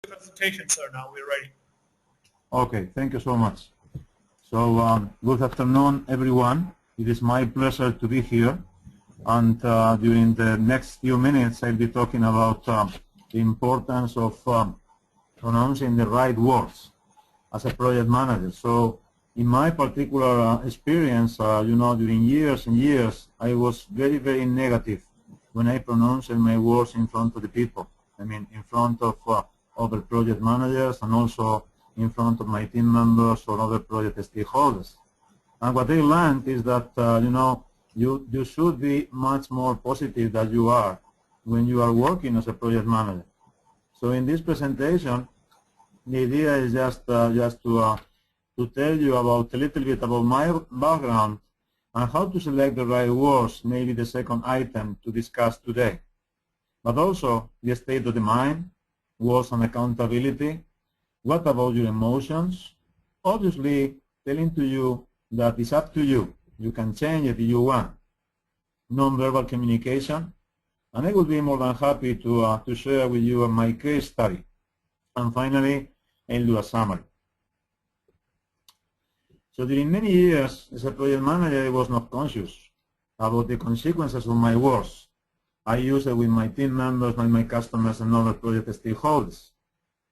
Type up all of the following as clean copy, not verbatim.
Presentation, sir. Now we're ready. Okay, thank you so much. So, good afternoon, everyone. It is my pleasure to be here. And during the next few minutes, I'll be talking about the importance of pronouncing the right words as a project manager. So, in my particular experience, during years and years, I was very, very negative when I pronounced my words in front of the people. I mean, in front of other project managers and also in front of my team members or other project stakeholders. And what I learned is that, you should be much more positive than you are when you are working as a project manager. So in this presentation, the idea is just to tell you about a little bit about my background and how to select the right words, maybe the second item to discuss today. But also the state of the mind, words and accountability, what about your emotions? Obviously, telling to you that it's up to you. You can change it if you want. Non-verbal communication, and I will be more than happy to share with you my case study. And finally, I'll do a summary. So during many years as a project manager, I was not conscious about the consequences of my words. I use it with my team members, my customers, and other project stakeholders.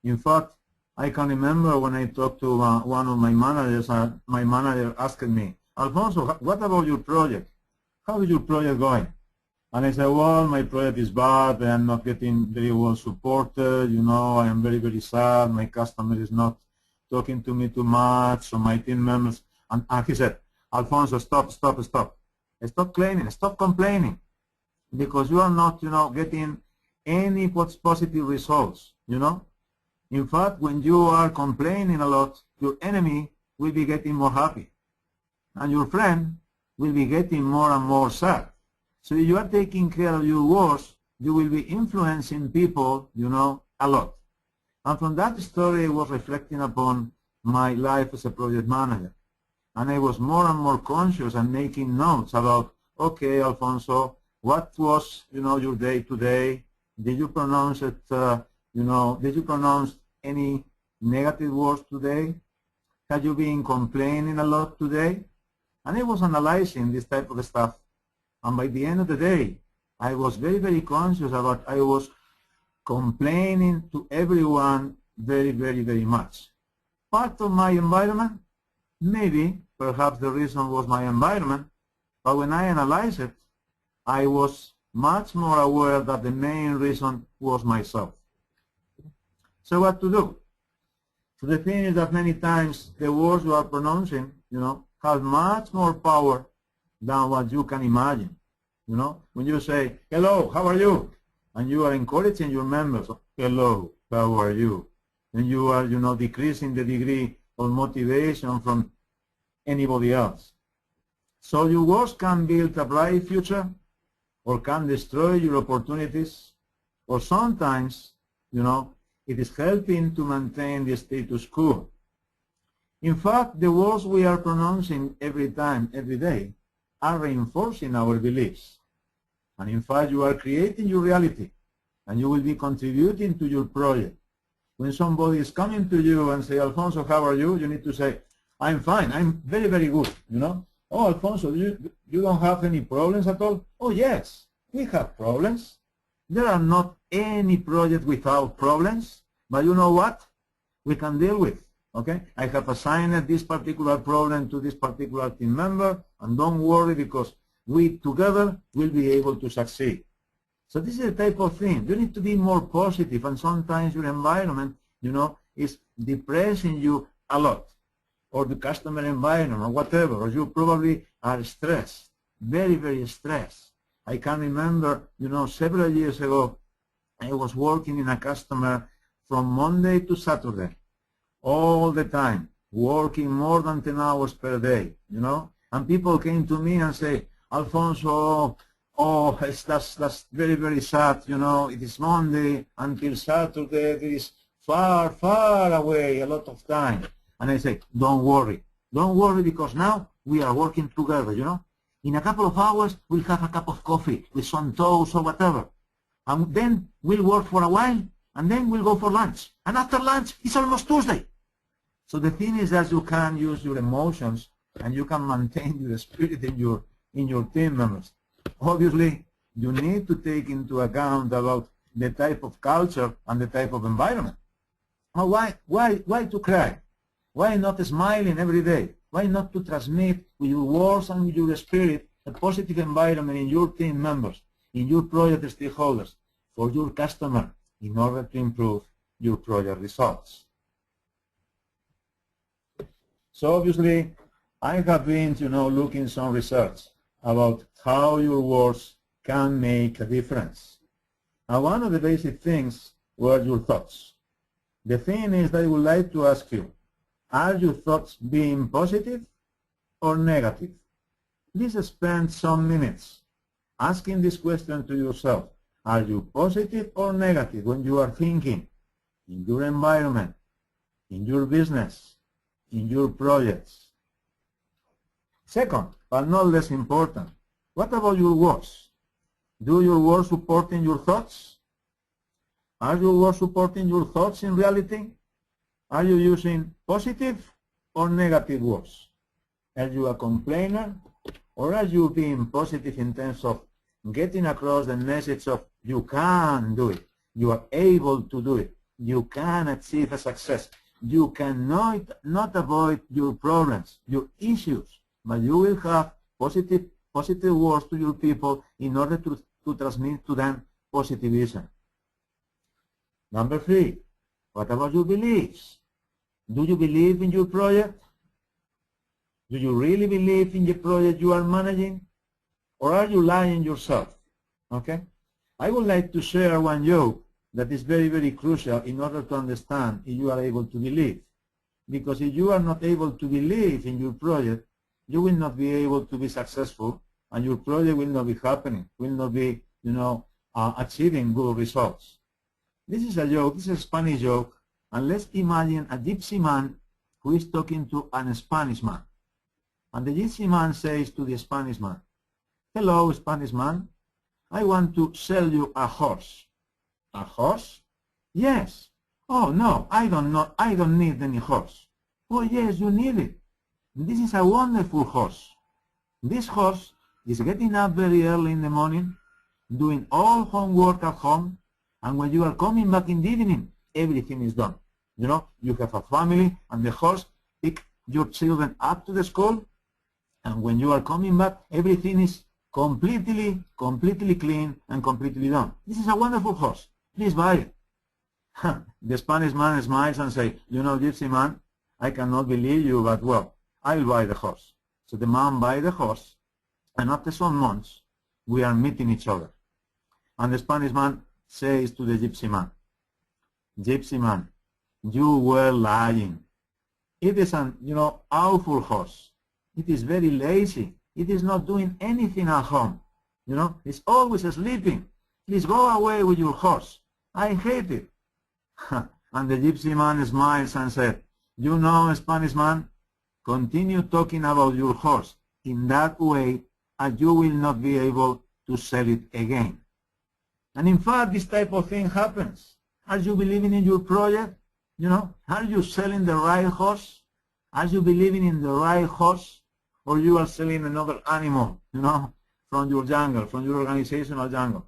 In fact, I can remember when I talked to one of my managers, my manager asked me, Alfonso, what about your project? How is your project going? And I said, well, my project is bad. I am not getting very well supported. I am very, very sad. My customer is not talking to me too much, so my team members. And he said, Alfonso, stop. Stop claiming, stop complaining, because you are not, getting any positive results, In fact, when you are complaining a lot, your enemy will be getting more happy, and your friend will be getting more and more sad. So if you are taking care of your words, you will be influencing people, a lot. And from that story, I was reflecting upon my life as a project manager. And I was more and more conscious and making notes about, okay, Alfonso, what was, your day today? Did you pronounce it, did you pronounce any negative words today? Have you been complaining a lot today? And I was analyzing this type of stuff. And by the end of the day, I was very, very conscious about I was complaining to everyone very, very, very much. Part of my environment, maybe, perhaps the reason was my environment, but when I analyzed it, I was much more aware that the main reason was myself. So what to do? So the thing is that many times the words you are pronouncing, have much more power than what you can imagine. When you say, hello, how are you? And you are encouraging your members, hello, how are you? And you are, decreasing the degree of motivation from anybody else. So your words can build a bright future, or can destroy your opportunities, or sometimes, it is helping to maintain the status quo. In fact, the words we are pronouncing every time, every day, are reinforcing our beliefs. And in fact, you are creating your reality, and you will be contributing to your project. When somebody is coming to you and say, Alfonso, how are you? You need to say, I'm fine, I'm very, very good, Oh, Alfonso, you don't have any problems at all? Oh, yes, we have problems. There are not any project without problems, but you know what? We can deal with, okay? I have assigned this particular problem to this particular team member, and don't worry, because we together will be able to succeed. So this is the type of thing. You need to be more positive, and sometimes your environment, is depressing you a lot, or the customer environment, or whatever, or you probably are stressed, very, very stressed. I can remember, several years ago, I was working in a customer from Monday to Saturday, all the time, working more than 10 hours per day, and people came to me and say, Alfonso, that's very, very sad, it is Monday until Saturday, it is far, far away, a lot of time. And I say, don't worry, because now we are working together, In a couple of hours, we'll have a cup of coffee with some toast or whatever. And then we'll work for a while, and then we'll go for lunch. And after lunch, it's almost Tuesday. So the thing is that you can use your emotions and you can maintain your spirit in your team members. Obviously, you need to take into account about the type of culture and the type of environment. Now, why to cry? Why not smiling every day? Why not to transmit with your words and with your spirit a positive environment in your team members, in your project stakeholders, for your customer, in order to improve your project results? So obviously, I have been, looking some research about how your words can make a difference. And one of the basic things were your thoughts. The thing is that I would like to ask you, are your thoughts being positive or negative? Please spend some minutes asking this question to yourself. Are you positive or negative when you are thinking in your environment, in your business, in your projects? Second, but not less important, what about your words? Do your words supporting your thoughts? Are your words supporting your thoughts in reality? Are you using positive or negative words? Are you a complainer, or are you being positive in terms of getting across the message of you can do it, you are able to do it, you can achieve a success, you cannot avoid your problems, your issues, but you will have positive words to your people in order to transmit to them positivism. Number 3, what about your beliefs? Do you believe in your project? Do you really believe in the project you are managing? Or are you lying yourself? Okay? I would like to share one joke that is very, very crucial in order to understand if you are able to believe. Because if you are not able to believe in your project, you will not be able to be successful, and your project will not be happening, will not be, achieving good results. This is a joke, this is a Spanish joke, and let's imagine a gypsy man who is talking to a Spanish man. And the gypsy man says to the Spanish man, "Hello, Spanish man, I want to sell you a horse." "A horse?" "Yes." "Oh, no, I don't need any horse." "Oh, yes, you need it. This is a wonderful horse. This horse is getting up very early in the morning, doing all homework at home, and when you are coming back in the evening, everything is done. You have a family, and the horse picks your children up to the school, and when you are coming back, everything is completely clean and completely done. This is a wonderful horse. Please buy it." The Spanish man smiles and says, "Gypsy man, I cannot believe you, but well, I'll buy the horse." So the man buys the horse, and after some months, we are meeting each other. And the Spanish man says to the gypsy man, "Gypsy man, you were lying. It is an, awful horse. It is very lazy. It is not doing anything at home. It's always sleeping. Please go away with your horse. I hate it." And the gypsy man smiles and said, "Spanish man, continue talking about your horse in that way, and you will not be able to sell it again." And in fact, this type of thing happens. Are you believing in your project? Are you selling the right horse? Are you believing in the right horse? Or you are selling another animal, from your jungle, from your organizational jungle?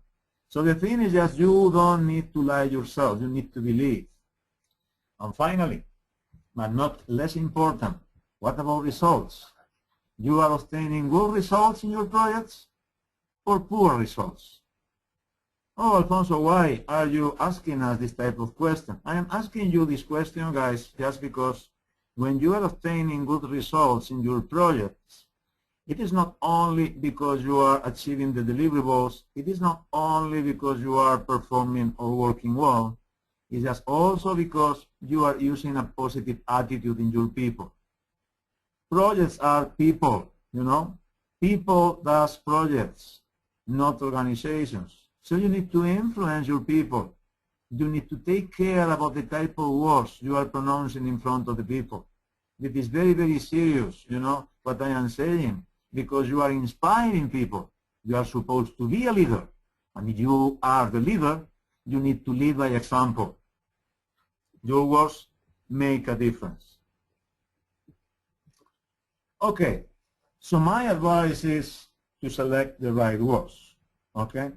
So the thing is that you don't need to lie yourself. You need to believe. And finally, but not less important, what about results? You are obtaining good results in your projects or poor results? "Oh, Alfonso, why are you asking us this type of question?" I am asking you this question, guys, just because when you are obtaining good results in your projects, it is not only because you are achieving the deliverables, it is not only because you are performing or working well, it's just also because you are using a positive attitude in your people. Projects are people, People does projects, not organizations. So you need to influence your people. You need to take care about the type of words you are pronouncing in front of the people. It is very, very serious, what I am saying, because you are inspiring people. You are supposed to be a leader. And if you are the leader, You need to lead by example. Your words make a difference. Okay, so my advice is to select the right words. Okay,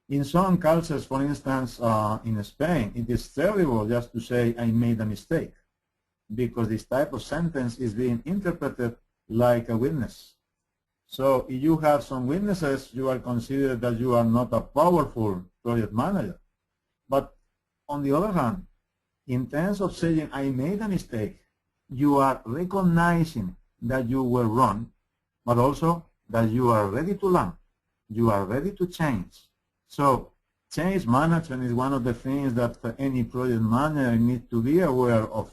in some cultures, for instance, in Spain, it is terrible just to say I made a mistake, because this type of sentence is being interpreted like a witness. So if you have some witnesses, you are considered that you are not a powerful project manager. But on the other hand, in terms of saying I made a mistake, you are recognizing that you were wrong, but also that you are ready to learn. You are ready to change. So change management is one of the things that any project manager needs to be aware of.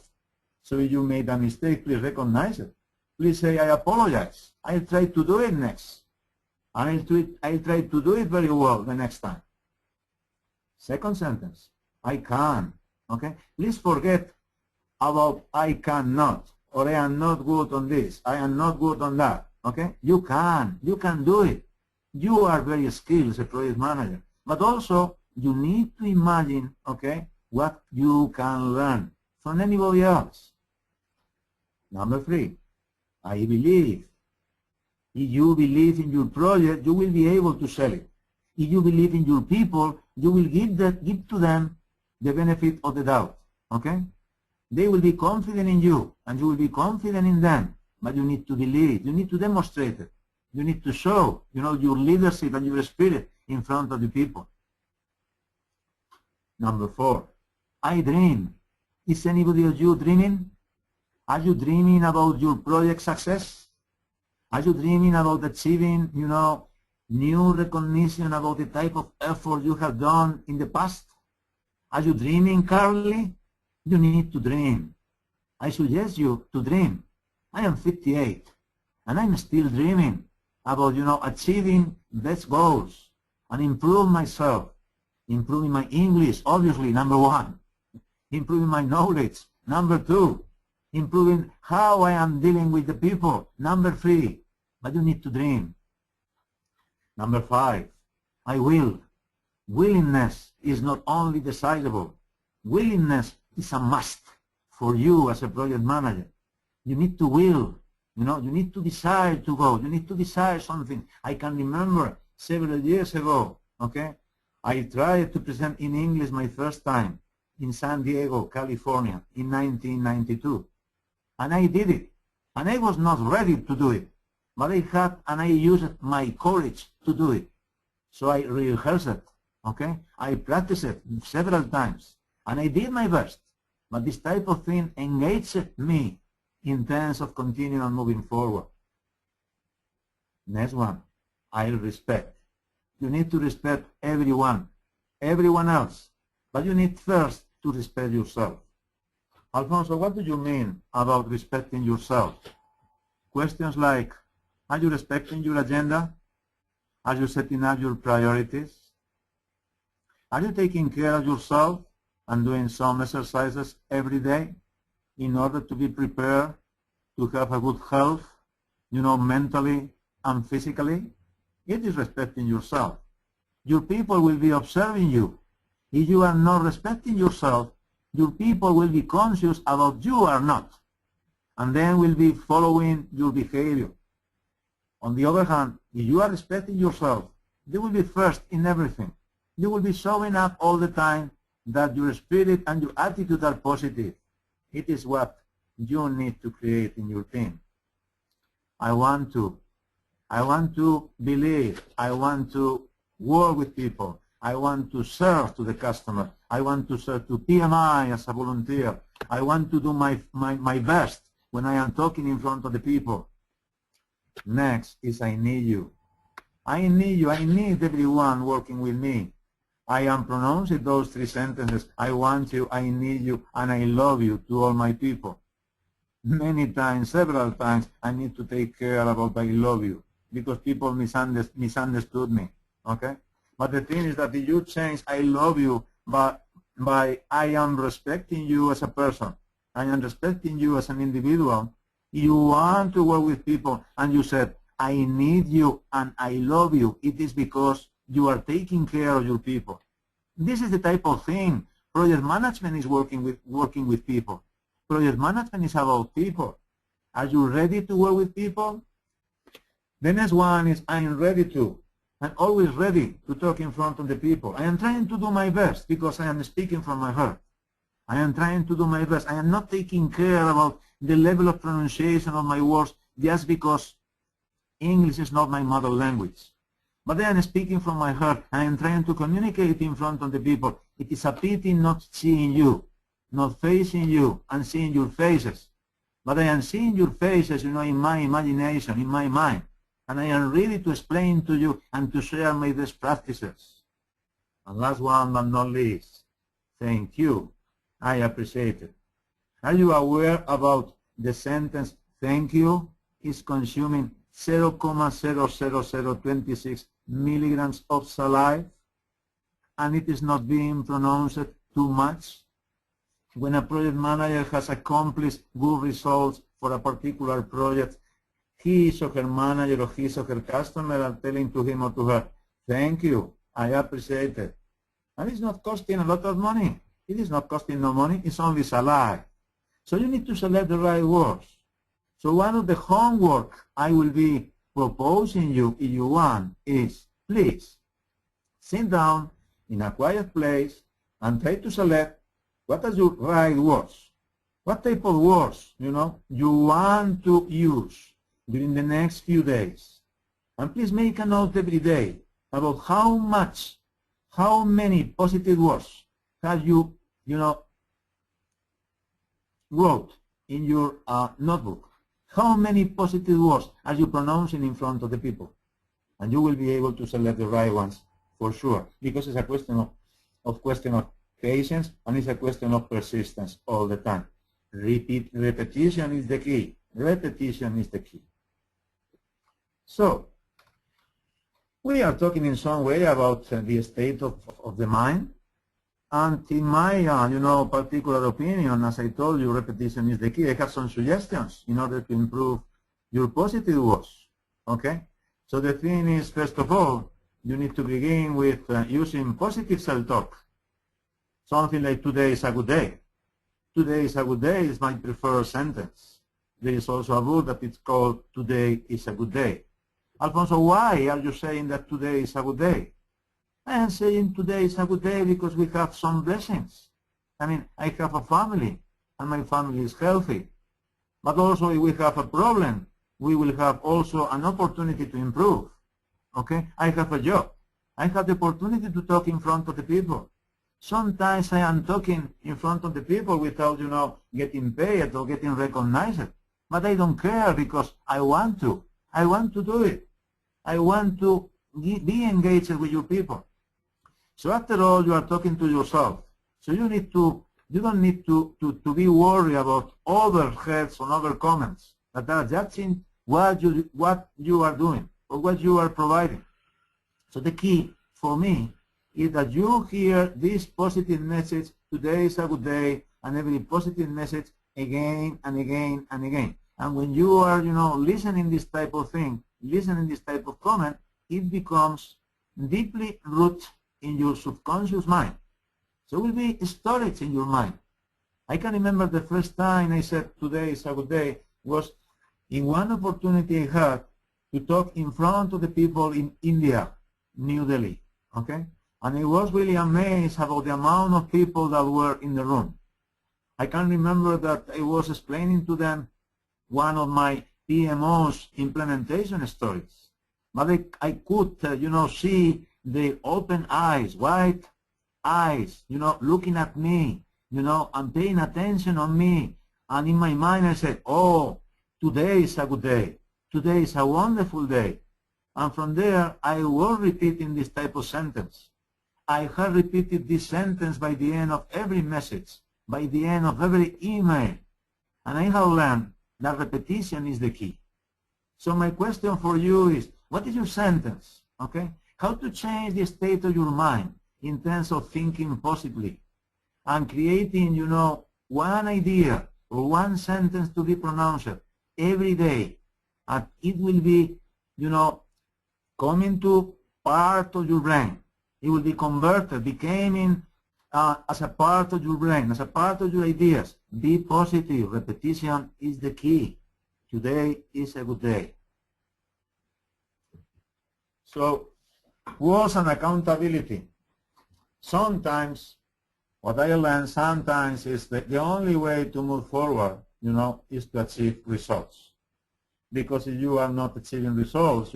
So if you made a mistake, please recognize it. Please say, I apologize. I'll try to do it next. I'll try to do it very well the next time. Second sentence, I can. Okay? Please forget about I cannot, or I am not good on this, I am not good on that. Okay? You can do it. You are very skilled as a project manager. But also, you need to imagine, okay, what you can learn from anybody else. Number 3, I believe. If you believe in your project, you will be able to sell it. If you believe in your people, you will give to them the benefit of the doubt. Okay? They will be confident in you, and you will be confident in them. But you need to believe. You need to demonstrate it. You need to show, your leadership and your spirit in front of the people. Number 4, I dream. Is anybody of you dreaming? Are you dreaming about your project success? Are you dreaming about achieving, new recognition about the type of effort you have done in the past? Are you dreaming currently? You need to dream. I suggest you to dream. I am 58, and I'm still dreaming about, achieving best goals and improve myself, improving my English, obviously, number 1, improving my knowledge, number 2, improving how I am dealing with the people, number 3. But you need to dream. Number 5, I will. Willingness is not only desirable. Willingness is a must for you as a project manager. You need to will. You need to desire to go. You need to desire something. I can remember several years ago, okay, I tried to present in English my first time in San Diego, California in 1992. And I did it. And I was not ready to do it. But I used my courage to do it. So I rehearsed it, okay? I practiced it several times. And I did my best. But this type of thing engaged me in terms of continuing and moving forward. Next one, I respect. You need to respect everyone else. But you need first to respect yourself. Alfonso, what do you mean about respecting yourself? Questions like, are you respecting your agenda? Are you setting up your priorities? Are you taking care of yourself and doing some exercises every day in order to be prepared to have a good health, mentally and physically? It is respecting yourself. Your people will be observing you. If you are not respecting yourself, your people will be conscious about you or not, and then will be following your behavior. On the other hand, if you are respecting yourself, you will be first in everything. You will be showing up all the time that your spirit and your attitude are positive. It is what you need to create in your team. I want to believe. I want to work with people. I want to serve to the customer. I want to serve to PMI as a volunteer. I want to do my best when I am talking in front of the people. Next is I need you. I need you. I need everyone working with me. I am pronouncing those 3 sentences. I want you, I need you, and I love you to all my people. Many times, several times, I need to take care about I love you because people misunderstood me. Okay? But the thing is that if you change I love you by I am respecting you as a person, I am respecting you as an individual, you want to work with people and you said, I need you and I love you, it is because you are taking care of your people. This is the type of thing project management is working with people. Project management is about people. Are you ready to work with people? The next one is I'm ready to. I'm always ready to talk in front of the people. I am trying to do my best because I am speaking from my heart. I am trying to do my best. I am not taking care about the level of pronunciation of my words just because English is not my mother language. But I am speaking from my heart. I am trying to communicate in front of the people. It is a pity not seeing you, not facing you and seeing your faces. But I am seeing your faces, in my imagination, in my mind. And I am ready to explain to you and to share my best practices. And last one but not least, thank you. I appreciate it. Are you aware about the sentence, thank you, is consuming 0,00026 milligrams of saliva, and it is not being pronounced too much? When a project manager has accomplished good results for a particular project, his or her manager or his or her customer are telling to him or to her, thank you, I appreciate it. And it's not costing a lot of money. It is not costing no money, it's only saliva. So you need to select the right words. So one of the homework I will be proposing you, if you want, is please sit down in a quiet place and try to select what are your right words. What type of words, you want to use during the next few days. And please make a note every day about how many positive words have you, wrote in your notebook. How many positive words are you pronouncing in front of the people? And you will be able to select the right ones for sure, because it's a question of patience, and it's a question of persistence all the time. Repetition is the key. Repetition is the key. So, we are talking in some way about the state of the mind. And in my, particular opinion, as I told you, repetition is the key. I have some suggestions in order to improve your positive words. Okay? So the thing is, first of all, you need to begin with using positive self-talk. Something like, today is a good day. Today is a good day is my preferred sentence. There is also a book that it's called Today is a Good Day. Alfonso, why are you saying that today is a good day? I am saying today is a good day because we have some blessings. I mean, I have a family, and my family is healthy. But also, if we have a problem, we will have also an opportunity to improve. Okay? I have a job. I have the opportunity to talk in front of the people. Sometimes I am talking in front of the people without, getting paid or getting recognized. But I don't care because I want to. I want to do it. I want to be engaged with your people. So after all, you are talking to yourself. So you don't need to be worried about other heads or other comments that are judging what you are doing or what you are providing. So the key for me is that you hear this positive message, today is a good day, and every positive message again and again and again. And when you are, listening this type of thing, listening this type of comment, it becomes deeply rooted in your subconscious mind. So it will be storage in your mind. I can remember the first time I said today is a good day was in one opportunity I had to talk in front of the people in India, New Delhi. Okay? And I was really amazed about the amount of people that were in the room. I can remember that I was explaining to them one of my PMO's implementation stories. But I could, see the open eyes, white eyes, looking at me, and paying attention on me. And in my mind I said, oh, today is a good day. Today is a wonderful day. And from there, I was repeating this type of sentence. I had repeated this sentence by the end of every message, by the end of every email. And I have learned that repetition is the key. So my question for you is, what is your sentence? Okay? How to change the state of your mind in terms of thinking positively and creating, one idea or one sentence to be pronounced every day. And it will be, coming to part of your brain. It will be converted, becoming as a part of your brain, as a part of your ideas. Be positive. Repetition is the key. Today is a good day. So, words and accountability. Sometimes, what I learned sometimes is that the only way to move forward, is to achieve results. Because if you are not achieving results,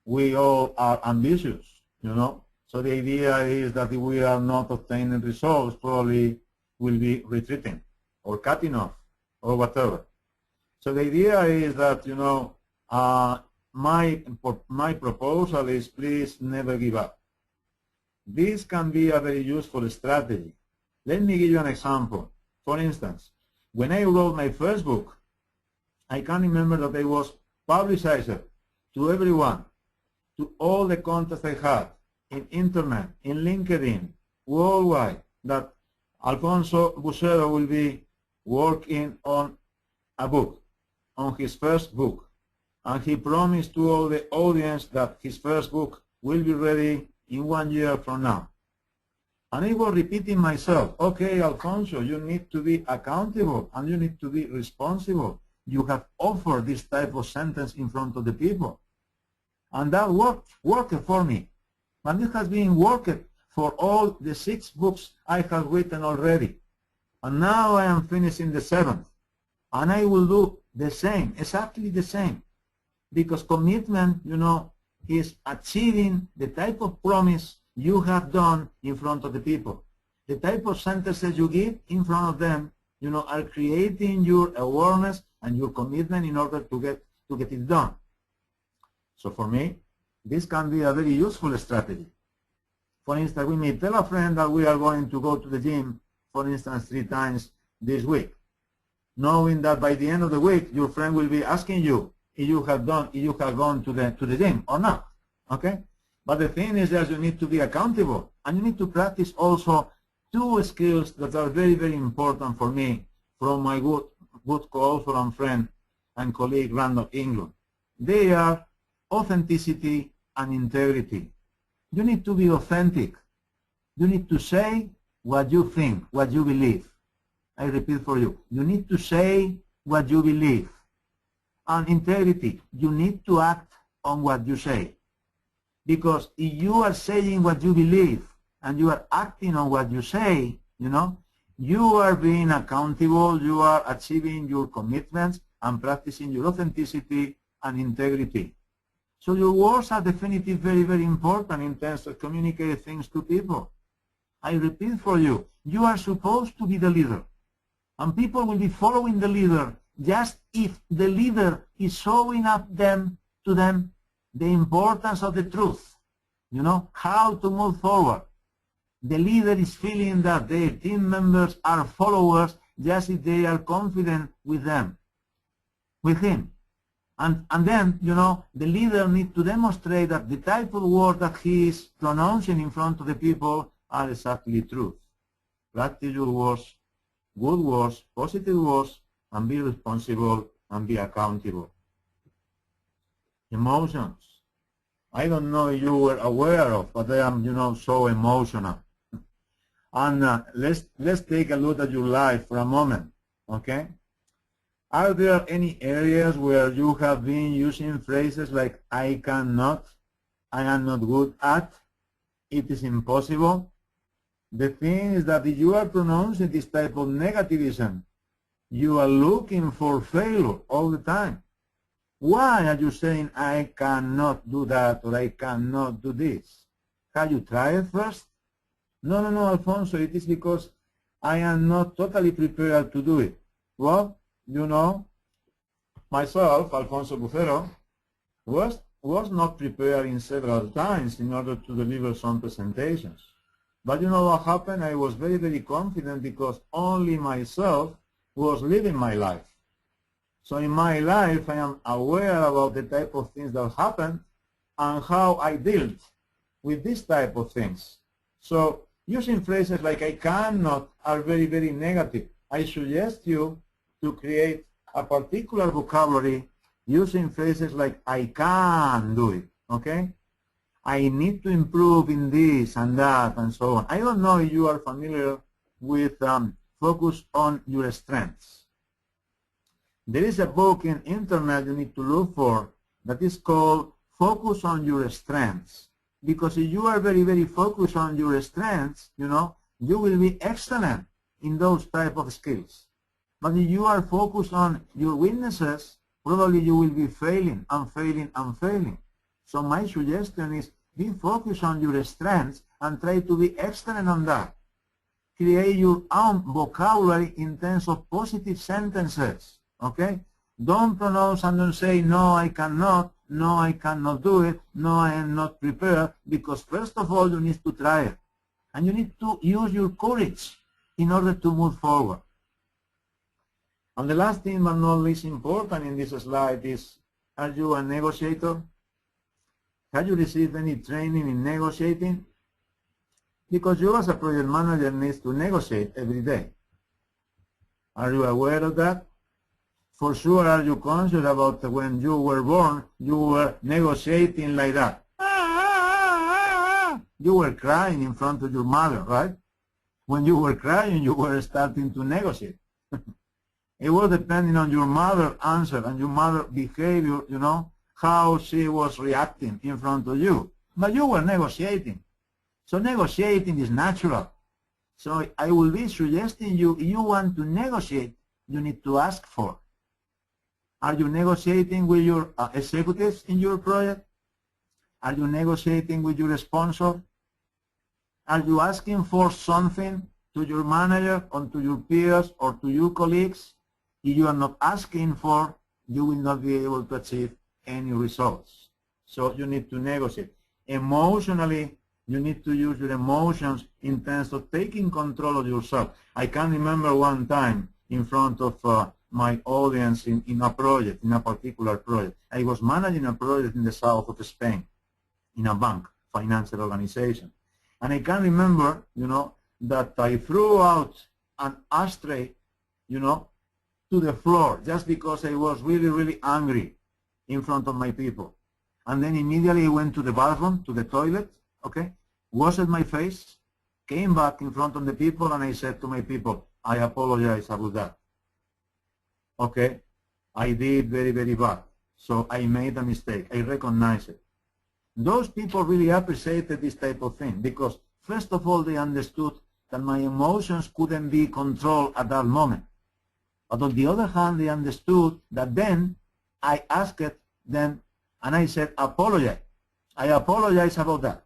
we all are ambitious, So the idea is that if we are not obtaining results, probably we'll be retreating or cutting off or whatever. So the idea is that, my proposal is please never give up. This can be a very useful strategy. Let me give you an example. For instance, when I wrote my first book, I can remember that I was publicized to everyone, to all the contacts I had, in internet, in LinkedIn, worldwide, that Alfonso Bucero will be working on a book, on his first book. And he promised to all the audience that his first book will be ready in 1 year from now. And I was repeating myself, okay, Alfonso, you need to be accountable and you need to be responsible. You have offered this type of sentence in front of the people. And that worked for me. And it has been worked for all the 6 books I have written already. And now I am finishing the 7th. And I will do the same, exactly the same. Because commitment, is achieving the type of promise you have done in front of the people. The type of sentences you give in front of them, are creating your awareness and your commitment in order to get it done. So for me, this can be a very useful strategy. For instance, we may tell a friend that we are going to go to the gym, for instance, 3 times this week, knowing that by the end of the week, your friend will be asking you if you have gone to the gym or not. Okay? But the thing is that you need to be accountable, and you need to practice also 2 skills that are very, very important for me from my good co-author and friend and colleague Randall England. They are authenticity and integrity. You need to be authentic. You need to say what you think, what you believe. I repeat for you. You need to say what you believe. And integrity. You need to act on what you say. Because if you are saying what you believe and you are acting on what you say, you are being accountable, you are achieving your commitments and practicing your authenticity and integrity. So your words are definitely very, very important in terms of communicating things to people. I repeat for you, you are supposed to be the leader. And people will be following the leader just if the leader is showing up to them the importance of the truth, how to move forward. The leader is feeling that their team members are followers just if they are confident with him. And then, the leader needs to demonstrate that the type of words that he is pronouncing in front of the people are exactly truth. Practice your words, good words, positive words, and be responsible and be accountable. Emotions. I don't know if you were aware of, but I am, so emotional. And let's take a look at your life for a moment, okay? Are there any areas where you have been using phrases like I cannot, I am not good at, it is impossible? The thing is that if you are pronouncing this type of negativism, you are looking for failure all the time. Why are you saying I cannot do that or I cannot do this? Have you tried first? No, Alfonso, it is because I am not totally prepared to do it. Well, myself, Alfonso Bucero, was not prepared in several times in order to deliver some presentations. But what happened? I was very, very confident because only myself was living my life. So in my life, I am aware about the type of things that happen and how I dealt with this type of things. So using phrases like I cannot are very, very negative. I suggest you to create a particular vocabulary using phrases like I can do it, okay? I need to improve in this and that and so on. I don't know if you are familiar with focus on your strengths. There is a book in internet you need to look for that is called Focus on Your Strengths. Because if you are very, very focused on your strengths, you will be excellent in those type of skills. But if you are focused on your weaknesses, probably you will be failing and failing and failing. So my suggestion is be focused on your strengths and try to be excellent on that. Create your own vocabulary in terms of positive sentences, okay? Don't pronounce and don't say, no, I cannot, no, I cannot do it, no, I am not prepared, because first of all, you need to try it. And you need to use your courage in order to move forward. And the last thing, but not least important in this slide is, are you a negotiator? Have you received any training in negotiating? Because you as a project manager needs to negotiate every day. Are you aware of that? For sure, are you conscious about when you were born, you were negotiating like that? You were crying in front of your mother, right? When you were crying, you were starting to negotiate. It was depending on your mother's answer and your mother's behavior, how she was reacting in front of you. But you were negotiating. So negotiating is natural. So I will be suggesting you, if you want to negotiate, you need to ask for. Are you negotiating with your executives in your project? Are you negotiating with your sponsor? Are you asking for something to your manager or to your peers or to your colleagues? If you are not asking for, you will not be able to achieve any results. So you need to negotiate. Emotionally, you need to use your emotions in terms of taking control of yourself. I can remember one time in front of my audience in a project, in a particular project. I was managing a project in the south of Spain, in a bank, financial organization. And I can remember, that I threw out an ashtray, to the floor just because I was really, really angry in front of my people. And then immediately I went to the bathroom, to the toilet, okay, washed my face, came back in front of the people, and I said to my people, I apologize about that. Okay, I did very, very bad. So I made a mistake. I recognize it. Those people really appreciated this type of thing because, first of all, they understood that my emotions couldn't be controlled at that moment. But on the other hand, they understood that then I asked them and I said, apologize. I apologize about that.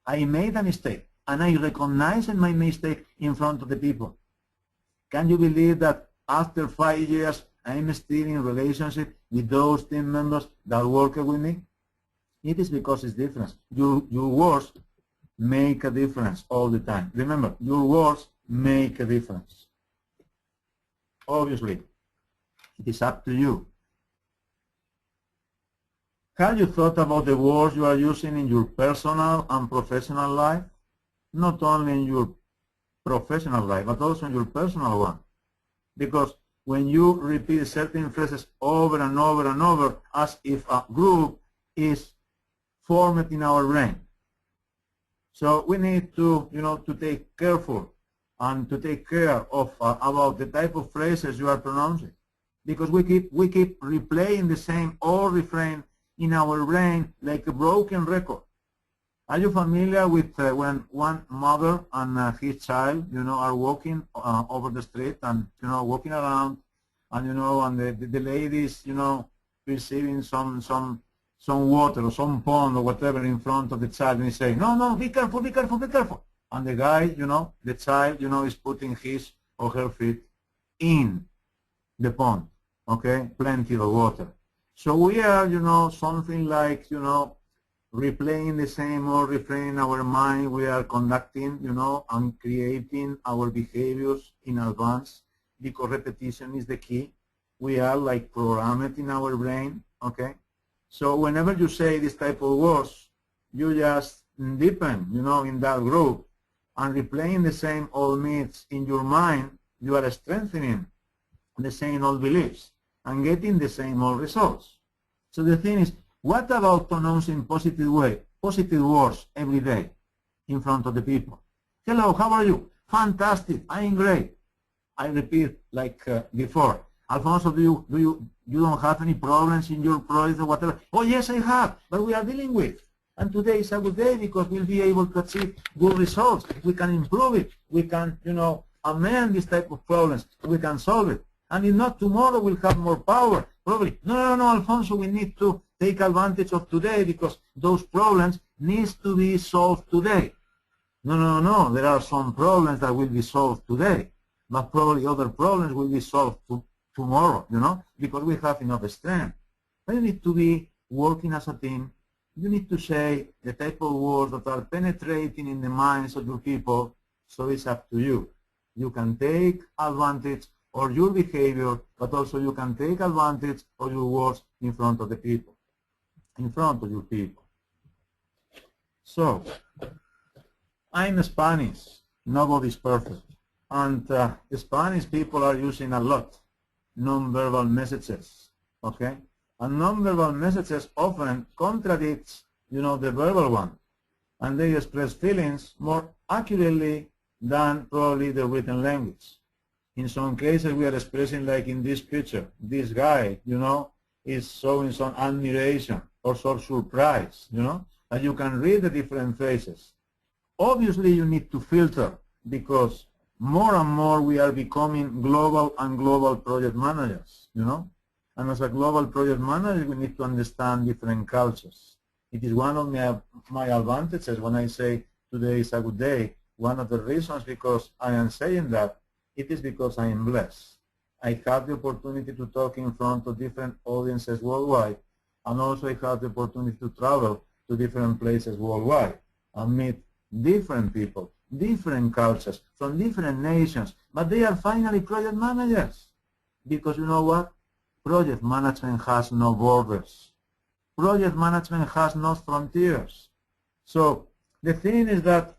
I made a mistake and I recognized my mistake in front of the people. Can you believe that after 5 years, I'm still in relationship with those team members that work with me? It is because it's different. Your words make a difference all the time. Remember, your words make a difference. Obviously, it is up to you. Have you thought about the words you are using in your personal and professional life? Not only in your professional life, but also in your personal one. Because when you repeat certain phrases over and over and over, as if a group is formed in our brain. So we need to, to take careful and to take care of about the type of phrases you are pronouncing, because we keep replaying the same old refrain in our brain like a broken record. Are you familiar with when one mother and his child, are walking over the street and walking around, and and the ladies, receiving some water or some pond or whatever in front of the child, and he say, no, be careful, be careful, be careful. And the guy, the child, is putting his or her feet in the pond, okay, plenty of water. So we are, something like, replaying the same old refrain in our mind. We are conducting, and creating our behaviors in advance, because repetition is the key. We are like programmed in our brain, okay? So whenever you say this type of words, you just deepen, in that group, and replaying the same old myths in your mind, you are strengthening the same old beliefs and getting the same old results. So the thing is, what about pronouncing positive way? positive words every day in front of the people. Hello, how are you? Fantastic, I'm great. I repeat like before. Alfonso, you don't have any problems in your project or whatever? Oh yes, I have, but we are dealing with. And today is a good day because we'll be able to achieve good results. We can improve it. We can, amend this type of problems. We can solve it. And if not, tomorrow we'll have more power. Probably. No, Alfonso, we need to take advantage of today because those problems needs to be solved today. No. There are some problems that will be solved today, but probably other problems will be solved tomorrow, because we have enough strength. But you need to be working as a team. You need to say the type of words that are penetrating in the minds of your people, so it's up to you. You can take advantage of your behavior, but also you can take advantage of your words in front of the people, in front of your people. So, I'm Spanish. Nobody's perfect. And Spanish people are using a lot non-verbal messages, okay? And non-verbal messages often contradicts, the verbal one. And they express feelings more accurately than probably the written language. In some cases, we are expressing like in this picture, this guy, is showing some admiration or some surprise, and you can read the different faces. Obviously, you need to filter because more and more we are becoming global and global project managers, And as a global project manager, we need to understand different cultures. It is one of my advantages when I say today is a good day. One of the reasons because I am saying that, it is because I am blessed. I have the opportunity to talk in front of different audiences worldwide, and also I have the opportunity to travel to different places worldwide and meet different people, different cultures, from different nations, but they are finally project managers. Because you know what? Project management has no borders. Project management has no frontiers. So the thing is that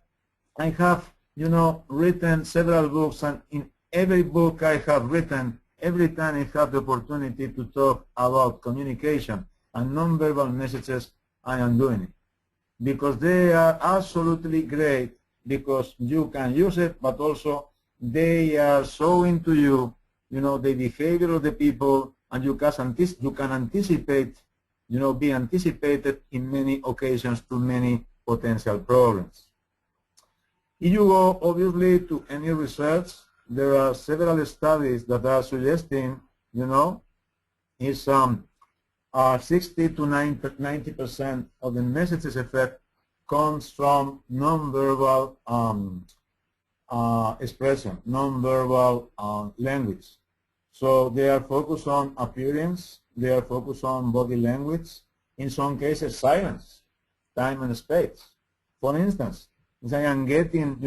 I have, written several books, and in every book I have written, every time I have the opportunity to talk about communication and nonverbal messages, I am doing it. Because they are absolutely great, because you can use it, but also they are showing to you, the behavior of the people, and you can anticipate, be anticipated in many occasions to many potential problems. If you go, obviously, to any research, there are several studies that are suggesting, is 60 to 90% of the messages effect comes from nonverbal expression, nonverbal language. So they are focused on appearance, they are focused on body language, in some cases silence, time and space. For instance, if I am getting,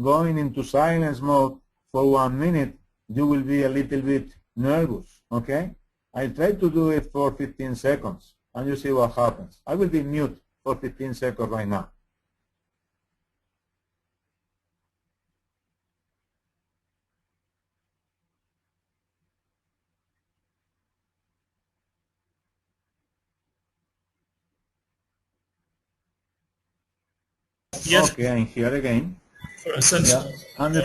going into silence mode for 1 minute, you will be a little bit nervous, okay? I try to do it for 15 seconds, and you see what happens. I will be mute for 15 seconds right now. Yes, Okay, I'm here again. for instance, Yeah. And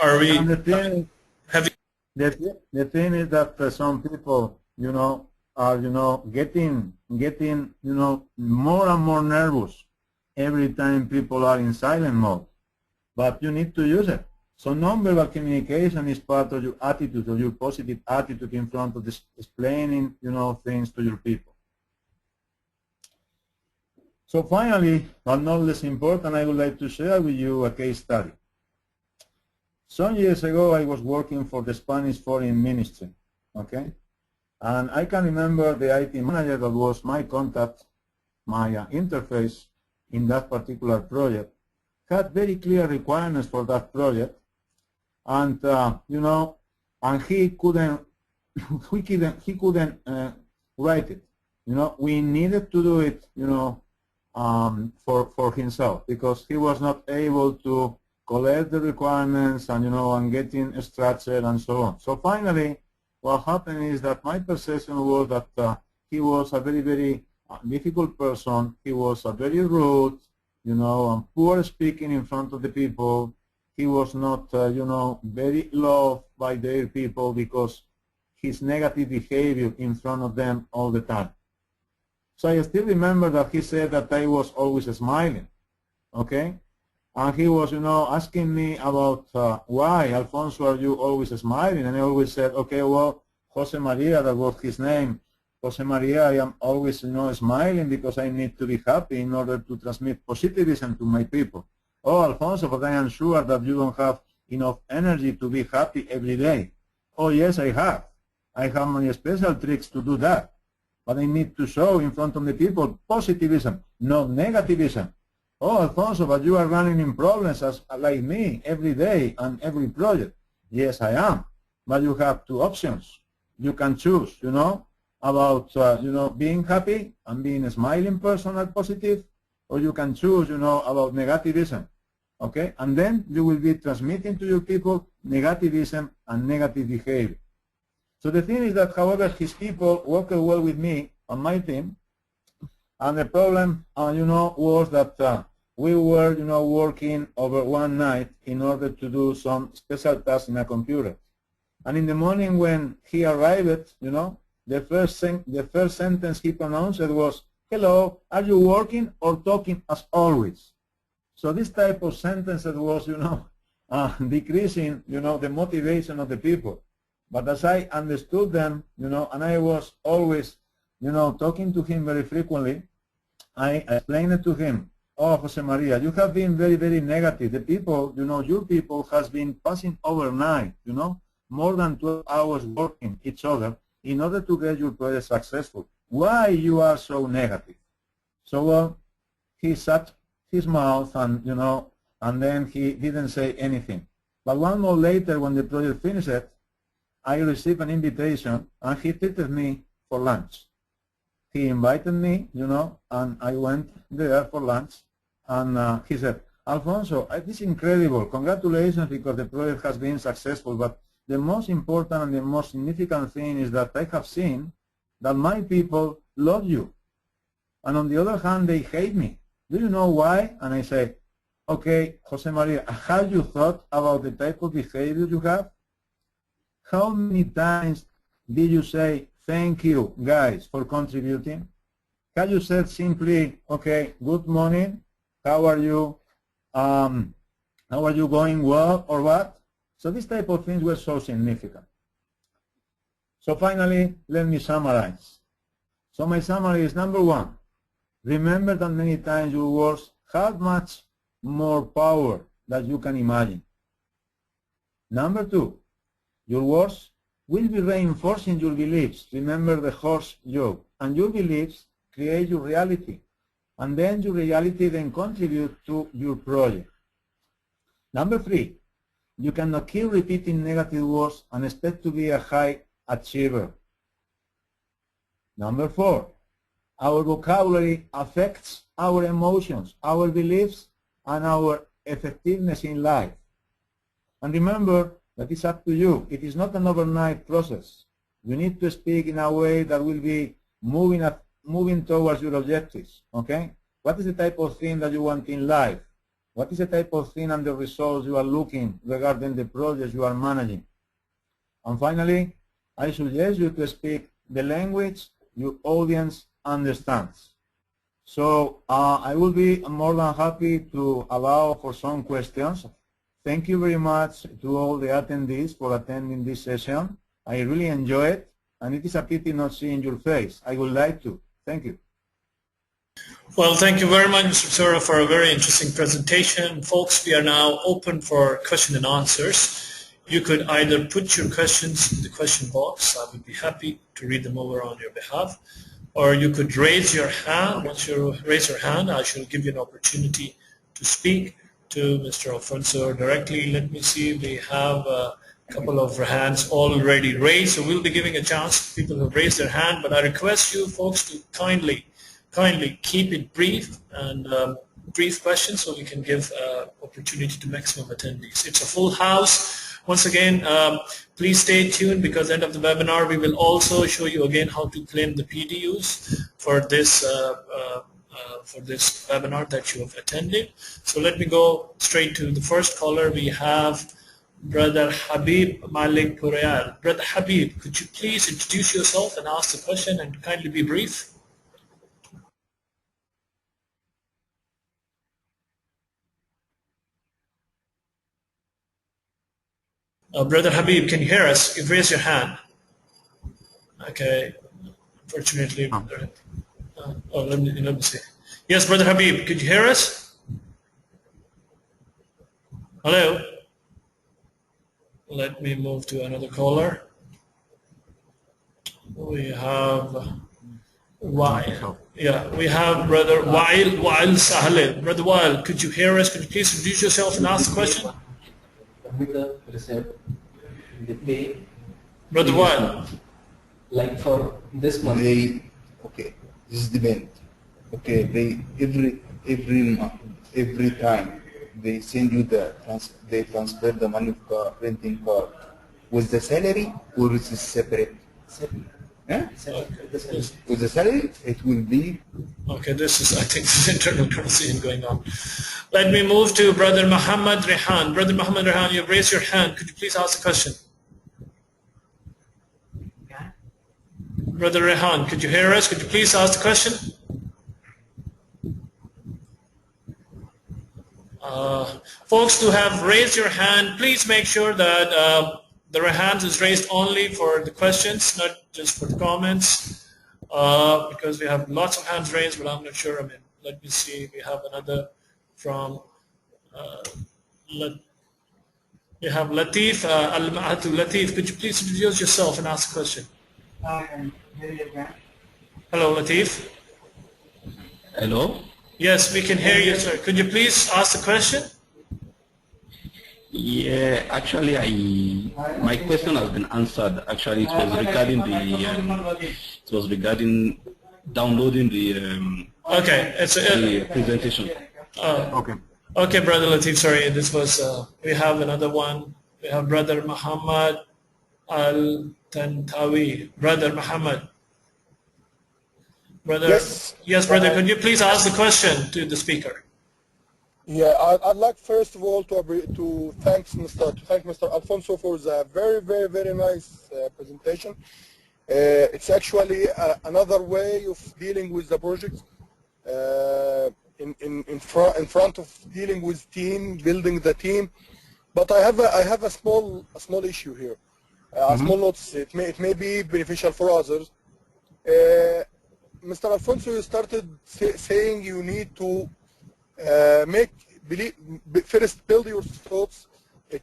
are we the thing, having the thing is that some people, are, getting, more and more nervous every time people are in silent mode. But you need to use it. So nonverbal communication is part of your attitude, of your positive attitude in front of this, explaining, things to your people. So finally, but not less important, I would like to share with you a case study. Some years ago, I was working for the Spanish Foreign Ministry, okay? And I can remember the IT manager that was my contact, my interface in that particular project, had very clear requirements for that project. And, and he couldn't write it. We needed to do it, for himself, because he was not able to collect the requirements and, and getting structured and so on. So finally, what happened is that my perception was that he was a very, very a difficult person. He was a very rude, and poor speaking in front of the people. He was not, very loved by their people because his negative behavior in front of them all the time. So I still remember that he said that I was always smiling, okay? And he was, asking me about why, Alfonso, are you always smiling? And I always said, okay, well, Jose Maria, that was his name. Jose Maria, I am always, smiling because I need to be happy in order to transmit positivism to my people. Oh, Alfonso, but I am sure that you don't have enough energy to be happy every day. Oh, yes, I have. I have my special tricks to do that. But I need to show in front of the people positivism, not negativism. Oh, Alfonso, but you are running in problems like me every day and every project. Yes, I am. But you have two options. You can choose, about, being happy and being a smiling person and positive, or you can choose, about negativism. Okay? And then you will be transmitting to your people negativism and negative behavior. So the thing is that, however, his people worked well with me on my team, and the problem, was that we were, working over one night in order to do some special tasks in a computer. And in the morning when he arrived, the first sentence he pronounced was, "Hello, are you working or talking as always?" So this type of sentences was, decreasing, the motivation of the people. But as I understood them, and I was always, talking to him very frequently, I explained it to him. Oh, Jose Maria, you have been very, very negative. The people, your people has been passing overnight, more than 12 hours working each other in order to get your project successful. Why you are so negative? So he shut his mouth and, and then he didn't say anything. But one more later, when the project finished, I received an invitation, and he treated me for lunch. He invited me, and I went there for lunch, and he said, "Alfonso, this is incredible. Congratulations, because the project has been successful, but the most important and the most significant thing is that I have seen that my people love you. And on the other hand, they hate me. Do you know why?" And I say, "Okay, Jose Maria, have you thought about the type of behavior you have? How many times did you say, 'Thank you, guys, for contributing'? Have you said simply, 'Okay, good morning, how are you? How are you going, well, or what?'" So this type of things were so significant. So finally, let me summarize. So my summary is, number one, remember that many times your words have much more power than you can imagine. Number two, your words will be reinforcing your beliefs. Remember the horse joke. And your beliefs create your reality. And then your reality then contributes to your project. Number three, you cannot keep repeating negative words and expect to be a high achiever. Number four, our vocabulary affects our emotions, our beliefs, and our effectiveness in life. And remember that it's up to you. It is not an overnight process. You need to speak in a way that will be moving towards your objectives. Okay? What is the type of thing that you want in life? What is the type of thing and the results you are looking regarding the projects you are managing? And finally, I suggest you to speak the language your audience understands. So I will be more than happy to allow for some questions. Thank you very much to all the attendees for attending this session. I really enjoy it, and it is a pity not seeing your face. I would like to. Thank you. Well, thank you very much, Mr. Sura, for a very interesting presentation. Folks, we are now open for question and answers. You could either put your questions in the question box. I would be happy to read them over on your behalf. Or you could raise your hand. Once you raise your hand, I shall give you an opportunity to speak to Mr. Alfonso directly. Let me see, we have a couple of hands already raised, so we'll be giving a chance to people who have raised their hand, but I request you folks to kindly keep it brief and brief questions so we can give opportunity to maximum attendees. It's a full house. Once again, please stay tuned because at the end of the webinar, we will also show you again how to claim the PDUs for this webinar that you have attended. So let me go straight to the first caller. We have Brother Habib Malik Purayal. Brother Habib, could you please introduce yourself and ask the question and kindly be brief? Brother Habib, can you hear us? You've raised your hand. Okay, unfortunately. Let me see. Yes, Brother Habib, could you hear us? Hello? Let me move to another caller. We have Wael. Yeah, we have Brother Wael Sahle. Brother Wael, could you hear us? Could you please introduce yourself and ask the question? Brother Wael. Like for this month. Okay, this depends. Okay, they every time they send you they transfer the money for renting car with the salary or is it separate? Separate. Yeah? Separate. With the salary, it will be. Okay, I think this is internal conversation going on. Let me move to Brother Muhammad Rehan. Brother Muhammad Rehan, you've raised your hand. Could you please ask the question? Brother Rehan, could you hear us? Could you please ask the question? Folks who have raised your hand, please make sure that the hand is raised only for the questions, not just for the comments, because we have lots of hands raised, but I'm not sure. I mean, let me see. We have another from, we have Latif Al-Ma'atu. Latif, could you please introduce yourself and ask a question? Hello, Latif. Hello? Yes, we can hear you, sir. Could you please ask the question? Yeah, actually, my question has been answered. Actually, it was regarding downloading the Okay, the presentation. Okay, Brother Latif. Sorry, this was. We have another one. We have Brother Muhammad Al-Tantawi. Brother Muhammad. Brother. Yes, brother. Could you please ask the question to the speaker? Yeah, I'd like first of all to thank Mr. Alfonso for the very nice presentation. It's actually another way of dealing with the project. In front of dealing with team, building the team. But I have a small issue here. A small notice. It may be beneficial for others. Mr. Alfonso, you started saying you need to first build your thoughts,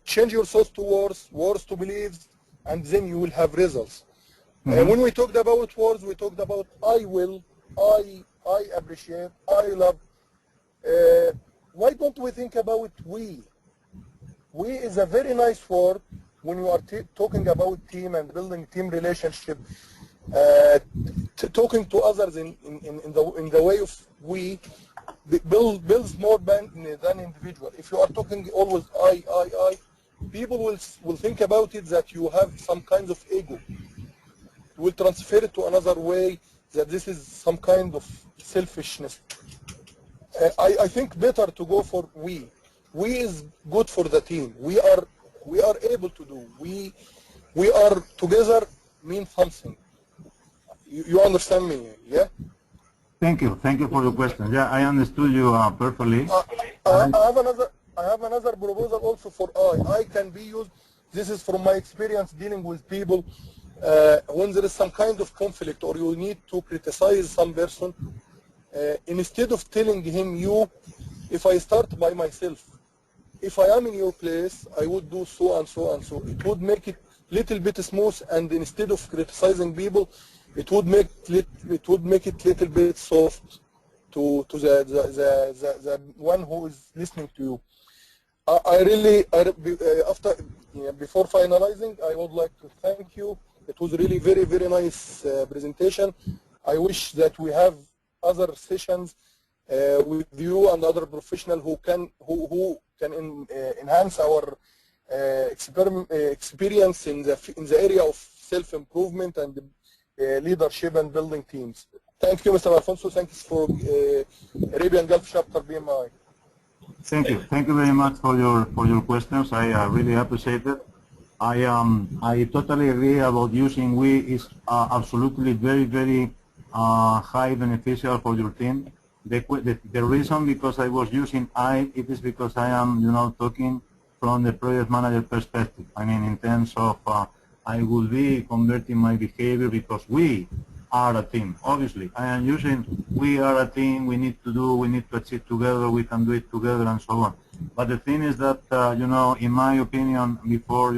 change your thoughts to words to beliefs, and then you will have results. When we talked about words, we talked about I will, I appreciate, I love. Why don't we think about we? We is a very nice word when you are talking about team and building team relationship. Talking to others in the way of we builds more than individual. If you are talking always I, people will think about it that you have some kind of ego. You will transfer it to another way that this is some kind of selfishness. I think better to go for we. We is good for the team. We are able to do. We are together mean something. You understand me? Yeah. Thank you for the question. Yeah, I understood you perfectly. I have another proposal also for I can be used. This is from my experience dealing with people. When there is some kind of conflict or you need to criticize some person, instead of telling him you, if I start by myself, if I am in your place, I would do so and so and so. It would make it little bit smooth, and instead of criticizing people, it would make it little bit soft to the one who is listening to you. Before finalizing, I would like to thank you. It was really very nice presentation. I wish that we have other sessions with you and other professionals who can enhance our experience in the area of self-improvement and leadership and building teams. Thank you, Mr. Alfonso. Thanks for Arabian Gulf Chapter BMI. Thank you. Thank you very much for your questions. I really appreciate it. I totally agree about using we is absolutely very high beneficial for your team. The reason because I was using I, it is because I am talking from the project manager perspective. I mean, in terms of I will be converting my behavior because we are a team. Obviously, I am using we are a team, we need to achieve together, we can do it together and so on. But the thing is that, in my opinion, before,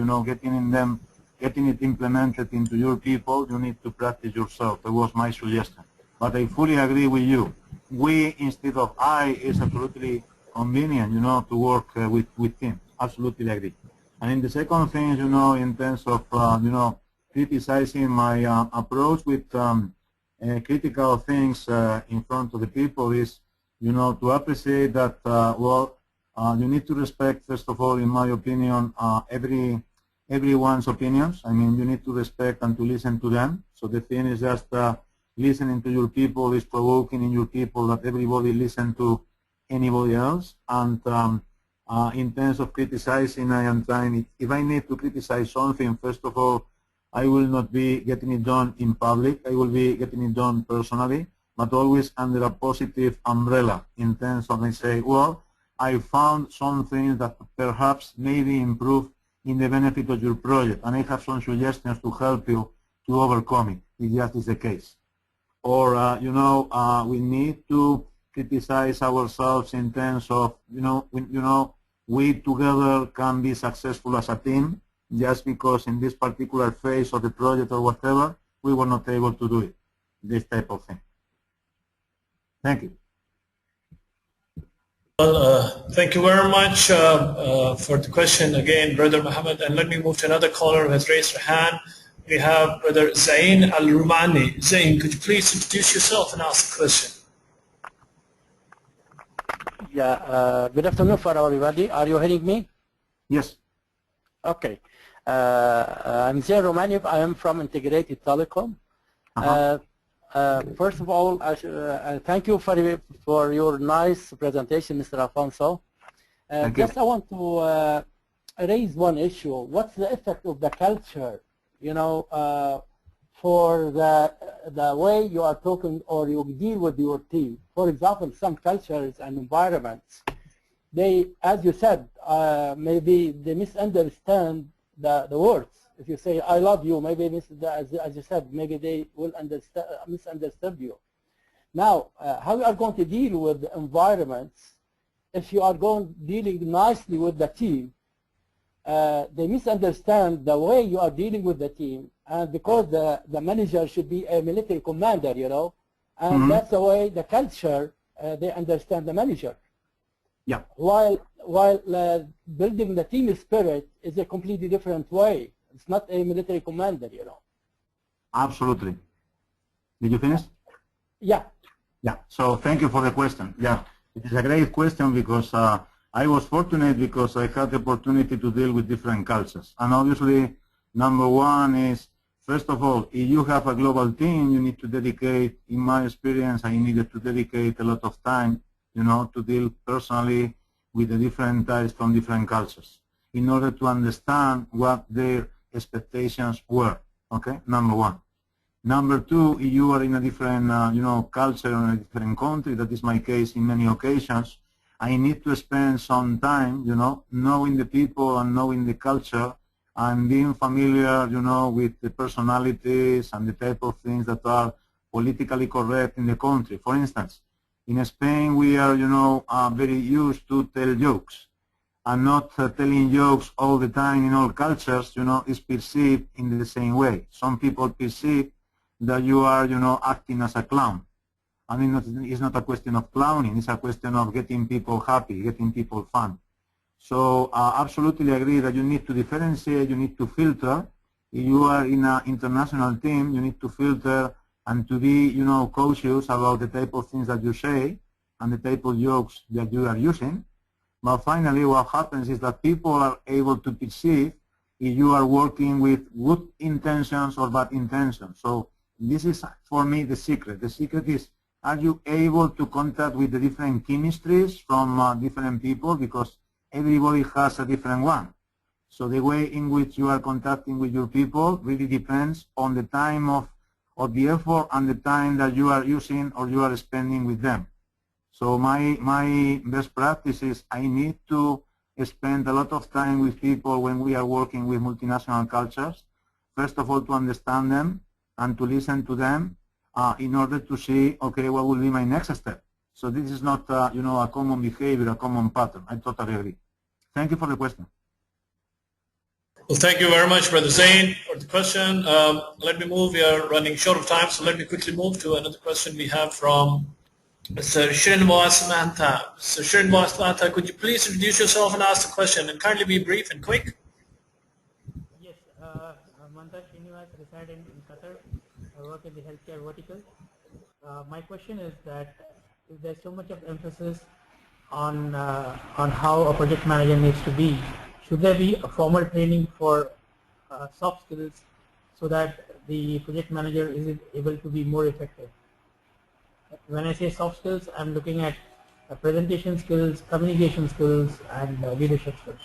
getting it implemented into your people, you need to practice yourself. That was my suggestion. But I fully agree with you. We instead of I is absolutely convenient, to work with teams. Absolutely agree. And in the second thing, in terms of, criticizing my approach with critical things in front of the people is, to appreciate that, you need to respect, first of all, in my opinion, everyone's opinions. I mean, you need to respect and to listen to them. So the thing is just listening to your people is provoking in your people that everybody listen to anybody else. And in terms of criticizing, I am trying, if I need to criticize something, first of all, I will not be getting it done in public. I will be getting it done personally, but always under a positive umbrella in terms of, I say, well, I found something that perhaps maybe improve in the benefit of your project, and I have some suggestions to help you to overcome it, if that is the case. Or, we need to criticize ourselves in terms of, we together can be successful as a team, just because in this particular phase of the project or whatever, we were not able to do it, this type of thing. Thank you. Well, thank you very much for the question again, Brother Mohammed. And let me move to another caller who has raised her hand. We have Brother Zain Al-Rumani. Zain, could you please introduce yourself and ask the question? Yeah, good afternoon for everybody. Are you hearing me? Yes. Okay. I'm Zain Romani. I am from Integrated Telecom. First of all, thank you for your nice presentation, Mr. Alfonso. I want to raise one issue. What's the effect of the culture, for the way you are talking or you deal with your team? For example, some cultures and environments, they, as you said, maybe they misunderstand the words. If you say, I love you, maybe, as you said, maybe they will misunderstand you. Now, how you are going to deal with the environments if you are dealing nicely with the team? They misunderstand the way you are dealing with the team, and because the manager should be a military commander, and that's the way the culture, they understand the manager. Yeah. While building the team spirit is a completely different way. It's not a military commander, Absolutely. Did you finish? Yeah. Yeah. So thank you for the question. Yeah, it is a great question because I was fortunate because I had the opportunity to deal with different cultures. And obviously, number one is, first of all, if you have a global team, you need to dedicate, in my experience, I needed to dedicate a lot of time, to deal personally with the different types from different cultures in order to understand what their expectations were, okay, number one. Number two, if you are in a different, culture or in a different country, that is my case in many occasions, I need to spend some time, knowing the people and knowing the culture and being familiar, with the personalities and the type of things that are politically correct in the country. For instance, in Spain, we are, very used to tell jokes. And not telling jokes all the time in all cultures, is perceived in the same way. Some people perceive that you are, acting as a clown. I mean, it's not a question of clowning, it's a question of getting people happy, getting people fun. So absolutely agree that you need to differentiate, you need to filter. If you are in an international team, you need to filter and to be, cautious about the type of things that you say and the type of jokes that you are using. But finally, what happens is that people are able to perceive if you are working with good intentions or bad intentions. So this is, for me, the secret. The secret is, are you able to contact with the different chemistries from different people? Because everybody has a different one. So the way in which you are contacting with your people really depends on the time of the effort and the time that you are using or you are spending with them. So my best practice is I need to spend a lot of time with people when we are working with multinational cultures. First of all, to understand them and to listen to them in order to see, okay, what will be my next step. So this is not, a common behavior, a common pattern. I totally agree. Thank you for the question. Well, thank you very much, Brother Zain, for the question. Let me move. We are running short of time, so let me quickly move to another question we have from Mr. Srinivas Mehta. Mr. Srinivas Mehta, could you please introduce yourself and ask the question, and kindly be brief and quick? Yes, Manta Srinivas, reside in Qatar. I work in the healthcare vertical. My question is that if there's so much of emphasis on how a project manager needs to be, should there be a formal training for soft skills so that the project manager is able to be more effective? When I say soft skills, I'm looking at presentation skills, communication skills, and leadership skills.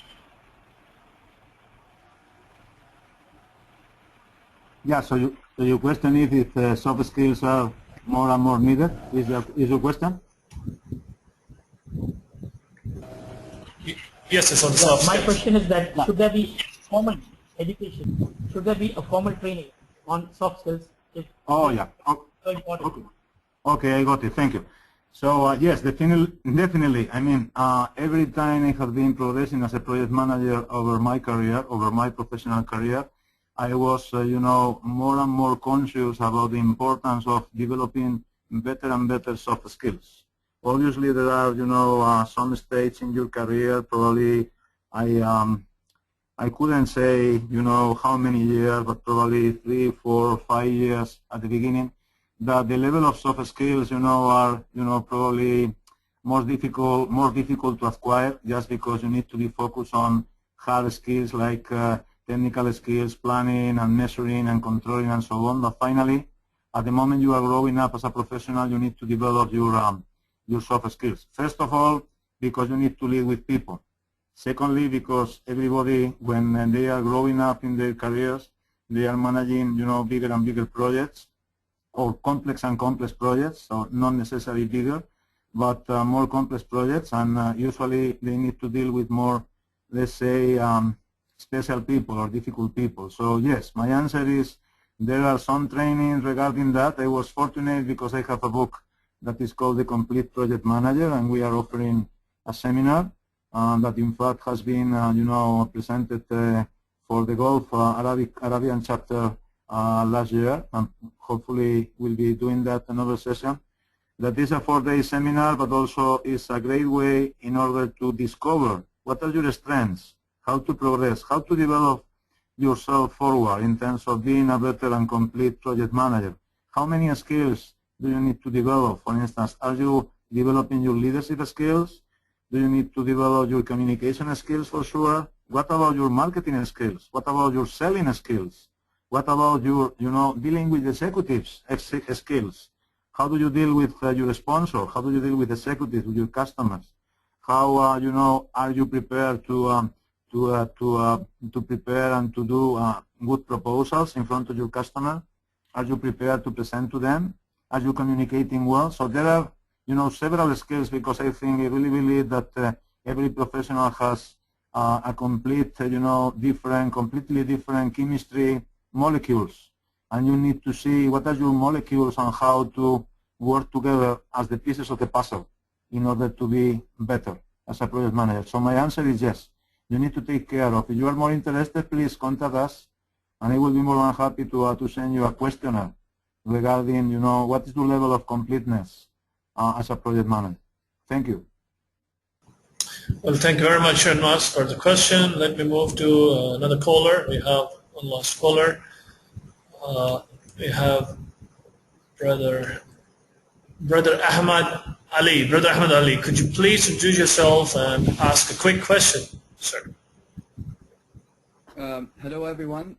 Yeah, so your question is if soft skills are more and more needed, is your question? Yes, it's on the soft My skills. question is that should there be formal education? Should there be a formal training on soft skills? Oh, yeah. So important. Okay. Okay, I got it. Thank you. So yes, definitely. I mean, every time I have been progressing as a project manager over my career, over my professional career, I was, more and more conscious about the importance of developing better and better soft skills. Obviously, there are, some stages in your career. Probably, I couldn't say, how many years, but probably 3, 4, 5 years at the beginning, that the level of soft skills, are, probably more difficult to acquire, just because you need to be focused on hard skills like technical skills, planning and measuring and controlling and so on. But finally, at the moment you are growing up as a professional, you need to develop your soft skills. First of all, because you need to lead with people. Secondly, because everybody, when they are growing up in their careers, they are managing, bigger and bigger projects, or complex and complex projects, so not necessarily bigger, but more complex projects, and usually they need to deal with more, let's say, special people or difficult people. So yes, my answer is there are some trainings regarding that. I was fortunate because I have a book that is called The Complete Project Manager, and we are offering a seminar that in fact has been, presented for the Gulf Arabian chapter last year, and hopefully we'll be doing that another session. That is a 4-day seminar, but also is a great way in order to discover what are your strengths, how to progress, how to develop yourself forward in terms of being a better and complete project manager. How many skills do you need to develop? For instance, are you developing your leadership skills? Do you need to develop your communication skills for sure? What about your marketing skills? What about your selling skills? What about your, dealing with executives skills? How do you deal with your sponsor? How do you deal with executives, with your customers? How, are you prepared to prepare and to do good proposals in front of your customer? Are you prepared to present to them? Are you communicating well? So there are, several skills, because I think I really believe that every professional has a complete, completely different chemistry molecules, and you need to see what are your molecules and how to work together as the pieces of the puzzle in order to be better as a project manager. So my answer is yes. You need to take care of. If you are more interested, please contact us, and I will be more than happy to send you a questionnaire regarding, what is your level of completeness as a project manager. Thank you. Well, thank you very much, Srinivas, for the question. Let me move to another caller. We have one last caller. We have Brother Brother Ahmad Ali. Brother Ahmad Ali, could you please introduce yourself and ask a quick question, sir? Hello everyone.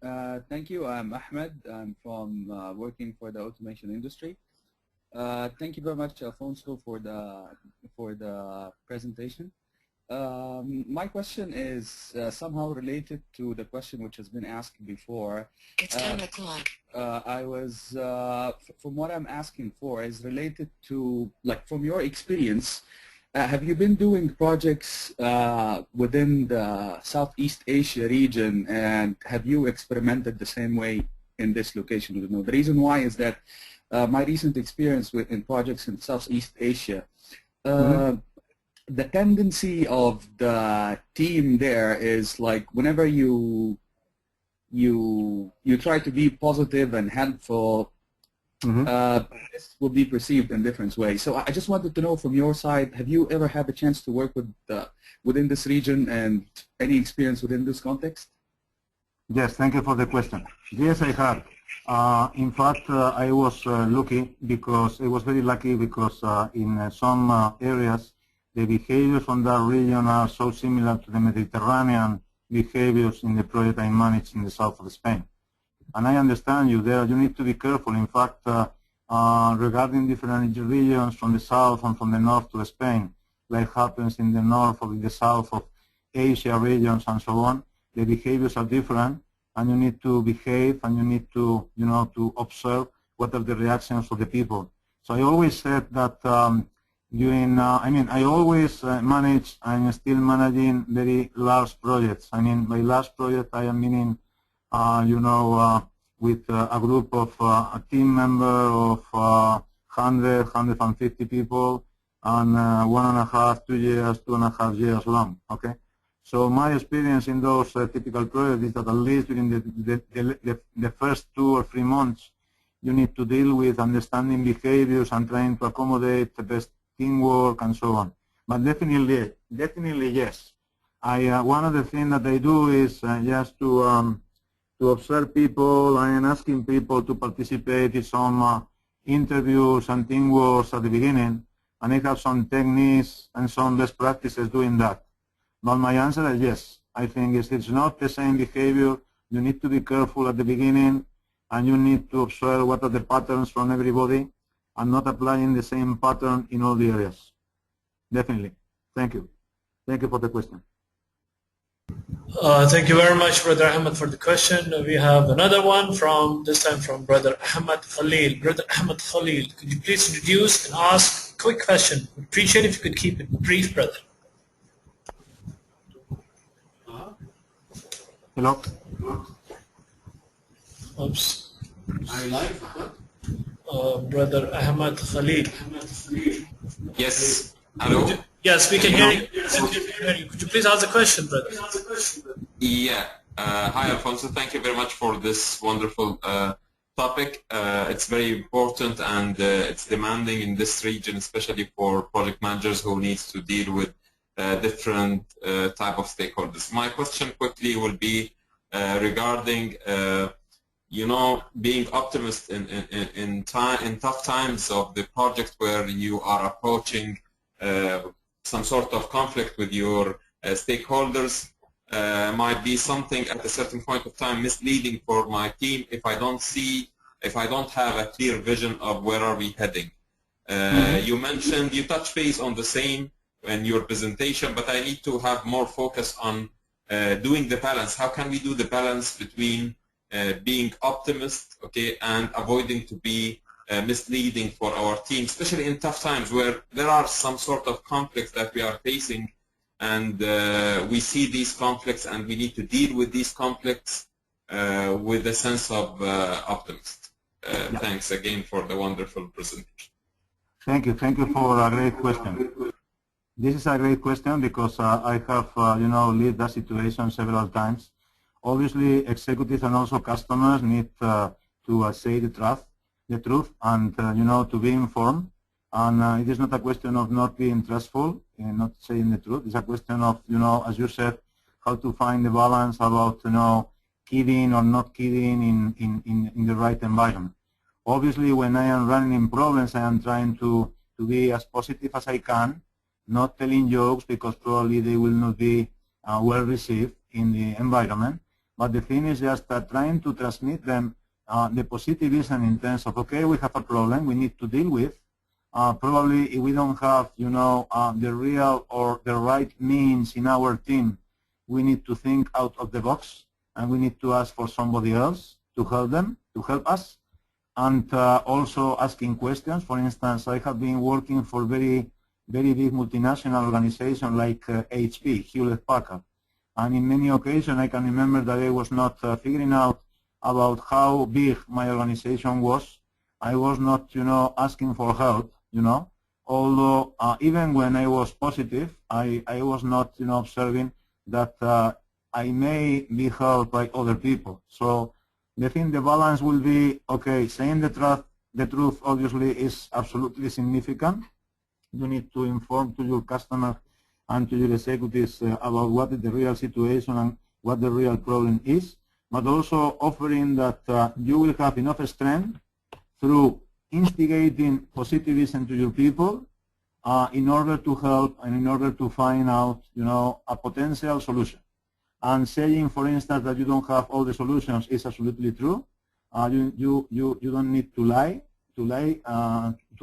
Thank you. I'm Ahmed. I'm from working for the automation industry. Thank you very much, Alfonso, for the presentation. My question is somehow related to the question which has been asked before. It's 10 o'clock. I was, from what I'm asking for, is related to, like, from your experience, have you been doing projects within the Southeast Asia region, and have you experimented the same way in this location? The reason why is that my recent experience in projects in Southeast Asia, the tendency of the team there is like whenever you try to be positive and helpful, this will be perceived in different ways. So I just wanted to know from your side, have you ever had the chance to work with within this region and any experience within this context? Yes, thank you for the question. Yes, I have. In fact, I was lucky because I was very lucky because in some areas the behaviors from that region are so similar to the Mediterranean behaviors in the project I managed in the south of Spain. And I understand you there. You need to be careful. In fact, regarding different regions from the south and from the north to Spain, like happens in the north or in the south of Asia regions and so on, the behaviors are different, and you need to behave and you need to, to observe what are the reactions of the people. So I always said that I always manage, I'm still managing very large projects. I mean, by large project, I am meaning, with a group of a team member of 100, 150 people, and 1.5, 2 years, 2.5 years long, okay? So my experience in those typical projects is that at least during the first 2 or 3 months, you need to deal with understanding behaviors and trying to accommodate the best teamwork and so on. But definitely yes. One of the things that I do is just to observe people and asking people to participate in some interviews and teamwork at the beginning, and I have some techniques and some best practices doing that. But my answer is yes. I think it's not the same behavior. You need to be careful at the beginning, and you need to observe what are the patterns from everybody, and not applying the same pattern in all the areas. Definitely. Thank you. Thank you for the question. Thank you very much, Brother Ahmed, for the question. We have another one this time from Brother Ahmed Khalil. Brother Ahmed Khalil, could you please introduce and ask a quick question? We'd appreciate if you could keep it brief, brother. Hello? Oops. Brother Ahmed Khalil. Yes. Hello? Yes, we can hear you. Could you please ask the question, brother? Yeah. Hi, Alfonso. Thank you very much for this wonderful topic. It's very important, and it's demanding in this region, especially for project managers who needs to deal with different type of stakeholders. My question quickly will be regarding being optimist in tough times of the project where you are approaching some sort of conflict with your stakeholders. Might be something at a certain point of time misleading for my team if I don't have a clear vision of where are we heading. You touch base on the same in your presentation, but I need to have more focus on doing the balance. How can we do the balance between being optimist, okay, and avoiding to be misleading for our team, especially in tough times where there are some sort of conflicts that we are facing, and we see these conflicts and we need to deal with these conflicts with a sense of optimism. Thanks again for the wonderful presentation. Thank you for a great question. This is a great question because I have lived that situation several times. Obviously, executives and also customers need to say the truth, and to be informed. And it is not a question of not being trustful and not saying the truth. It's a question of, as you said, how to find the balance about, kidding or not kidding in the right environment. Obviously, when I am running in problems, I am trying to be as positive as I can, not telling jokes because probably they will not be well received in the environment. But the thing is just trying to transmit them the positivism in terms of, okay, we have a problem we need to deal with. Probably if we don't have, the real or the right means in our team, we need to think out of the box and we need to ask for somebody else to help us. And also asking questions. For instance, I have been working for very big multinational organizations like HP, Hewlett-Packard. And in many occasions, I can remember that I was not figuring out about how big my organization was. I was not, asking for help, Although even when I was positive, I was not, observing that I may be helped by other people. So I think the balance will be, okay, saying the truth obviously is absolutely significant. You need to inform to your customer and to your executives about what is the real situation and what the real problem is, but also offering that you will have enough strength through instigating positivism to your people in order to help and in order to find out, a potential solution. And saying, for instance, that you don't have all the solutions is absolutely true. You don't need to lie to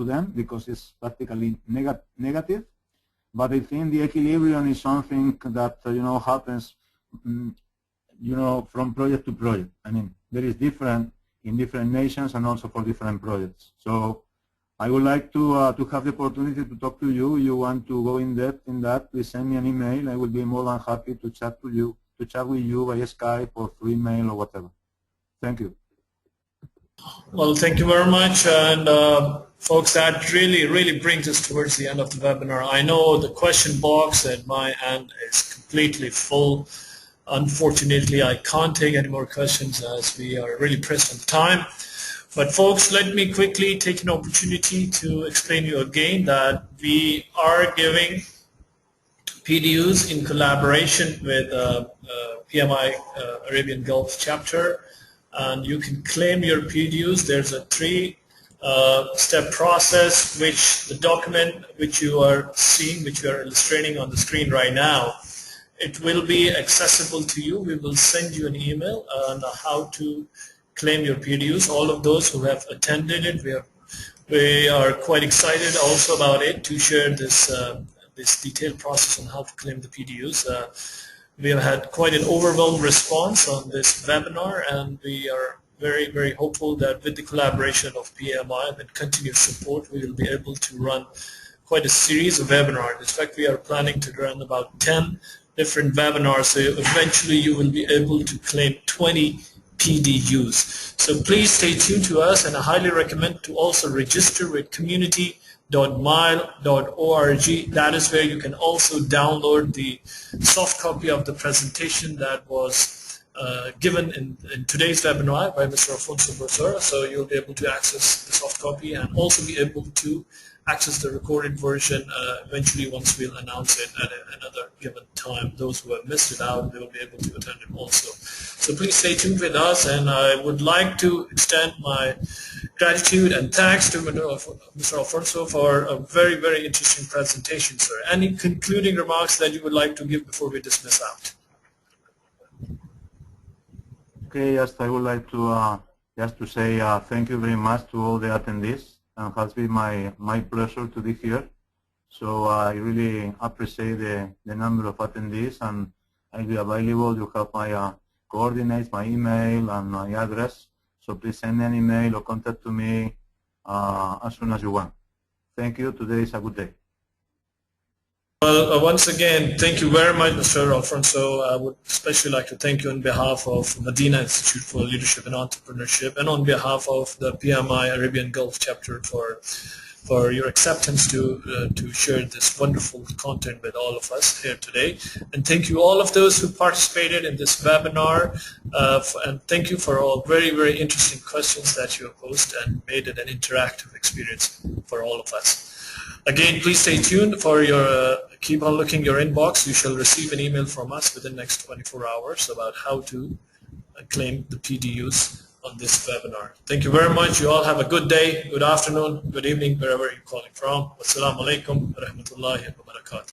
them because it's practically negative. But I think the equilibrium is something that happens, from project to project. I mean, there is different in different nations and also for different projects. So I would like to have the opportunity to talk to you. You want to go in depth in that? Please send me an email. I will be more than happy to chat with you by Skype or through email or whatever. Thank you. Well, thank you very much. And folks, that really brings us towards the end of the webinar. I know the question box at my end is completely full. Unfortunately, I can't take any more questions as we are really pressed on time. But folks, let me quickly take an opportunity to explain to you again that we are giving PDUs in collaboration with PMI Arabian Gulf chapter, and you can claim your PDUs. There's a three-step process, which the document which you are seeing, which we are illustrating on the screen right now, it will be accessible to you. We will send you an email on how to claim your PDUs. All of those who have attended it, we are quite excited also about it to share this this detailed process on how to claim the PDUs. We have had quite an overwhelming response on this webinar, and we are very hopeful that with the collaboration of PMI and continued support, we will be able to run quite a series of webinars. In fact, we are planning to run about 10 different webinars, so eventually you will be able to claim 20 PDUs. So please stay tuned to us, and I highly recommend to also register with community.mile.org. That is where you can also download the soft copy of the presentation that was given in today's webinar by Mr. Alfonso Becerra. So you'll be able to access the soft copy and also be able to access the recorded version eventually once we'll announce it at another given time. Those who have missed it out, they will be able to attend it also. So please stay tuned with us, and I would like to extend my gratitude and thanks to Mr. Alfonso for a very interesting presentation, sir. Any concluding remarks that you would like to give before we dismiss out? Okay, yes, I would like to just to say thank you very much to all the attendees. It has been my pleasure to be here. So I really appreciate the number of attendees, and I'll be available. You have my coordinates, my email, and my address. So please send me an email or contact to me as soon as you want. Thank you. Today is a good day. Well, once again, thank you very much, Mr. Alfonso. I would especially like to thank you on behalf of Medina Institute for Leadership and Entrepreneurship, and on behalf of the PMI Arabian Gulf chapter for your acceptance to share this wonderful content with all of us here today. And thank you all of those who participated in this webinar, and thank you for all very interesting questions that you have posed and made it an interactive experience for all of us. Again, please stay tuned for your, keep on looking your inbox. You shall receive an email from us within the next 24 hours about how to claim the PDUs on this webinar. Thank you very much. You all have a good day, good afternoon, good evening, wherever you're calling from. Wassalamu alaikum wa rahmatullahi wa barakatuh.